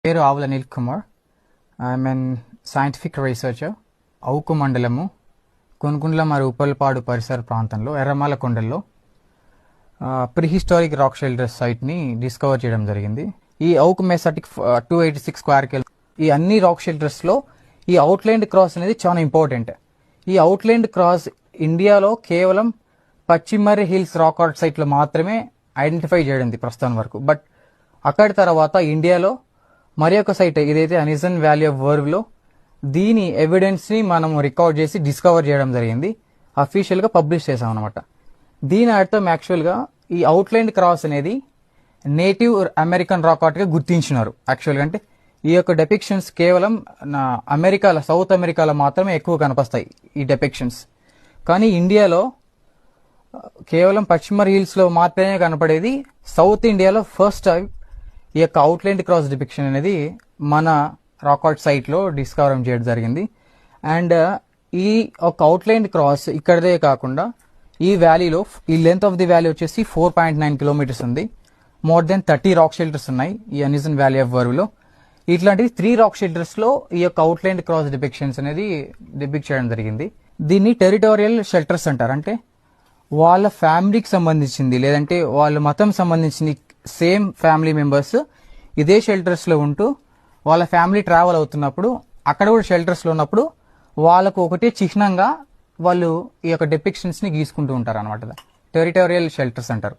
పేరు ఆవుల Anil Kumar. I'm N scientific researcher. Avuku మండలము కొనుకుండ్ల మరియు ఉప్పల్పాడు పరిసర ప్రాంతంలో ఎర్రమాల కొండల్లో ప్రీహిస్టారిక్ రాక్ షెల్టర్ సైట్ని డిస్కవర్ చేయడం జరిగింది. ఈ అవుకు మెసాటిక్ 286 స్క్వేర్ కిల్. ఈ అన్ని రాక్ షెల్టర్స్లో ఈ అవుట్లైన్ క్రాస్ అనేది చాలా ఇంపార్టెంట్. ఈ అవుట్లైన్ క్రాస్ ఇండియాలో కేవలం పచ్చిమర్రి హిల్స్ రాక్ ఆర్ట్ సైట్లో మాత్రమే ఐడెంటిఫై చేయడింది ప్రస్తుతం వరకు. బట్ అక్కడి తర్వాత ఇండియాలో మరి ఒక సైట్ ఇదైతే అనిజన్ వ్యాలీ ఆఫ్ వర్వ్లో దీని ఎవిడెన్స్ని మనం రికార్డ్ చేసి డిస్కవర్ చేయడం జరిగింది. అఫీషియల్గా పబ్లిష్ చేసాం అనమాట. దీని అర్థం యాక్చువల్గా ఈ అవుట్లైన్ క్రాస్ అనేది నేటివ్ అమెరికన్ రాక్ ఆర్ట్గా గుర్తించినారు. యాక్చువల్గా అంటే ఈ యొక్క డెపిక్షన్స్ కేవలం అమెరికాలో, సౌత్ అమెరికాలో మాత్రమే ఎక్కువ కనిపిస్తాయి ఈ డెపిక్షన్స్. కానీ ఇండియాలో కేవలం పశ్చిమ హిల్స్లో మాత్రమే కనపడేది. సౌత్ ఇండియాలో ఫస్ట్ టైం ఈ యొక్క అవుట్లైన్ క్రాస్ డిపిక్షన్ అనేది మన రాక్ ఆర్ట్ సైట్లో డిస్కవర్ చేయడం జరిగింది. అండ్ ఈ ఒక అవుట్లైన్ క్రాస్ ఇక్కడదే కాకుండా ఈ వ్యాలీలో ఈ లెంత్ ఆఫ్ ది వ్యాలీ వచ్చేసి 4.9 కిలోమీటర్స్ ఉంది. మోర్ దెన్ 30 రాక్ షెల్టర్స్ ఉన్నాయి ఈ అనిజన్ వ్యాలీ ఆఫ్ వర్వ్లో. ఇట్లాంటి 3 రాక్ షెల్టర్స్లో ఈ యొక్క అవుట్లైన్ క్రాస్ డిపిక్షన్స్ అనేది డిపిక్ట్ చేయడం జరిగింది. దీన్ని టెరిటోరియల్ షెల్టర్స్ అంటారు. అంటే వాళ్ళ ఫ్యామిలీకి సంబంధించింది లేదంటే వాళ్ళ మతం సంబంధించింది సేమ్ ఫ్యామిలీ మెంబర్స్ ఇదే షెల్టర్స్లో ఉంటూ వాళ్ళ ఫ్యామిలీ ట్రావెల్ అవుతున్నప్పుడు అక్కడ కూడా షెల్టర్స్లో ఉన్నప్పుడు వాళ్ళకు ఒకటే చిహ్నంగా వాళ్ళు ఈ యొక్క డెపిక్షన్స్ని గీసుకుంటూ ఉంటారు అనమాట. టెరిటోరియల్ షెల్టర్స్ అంటారు.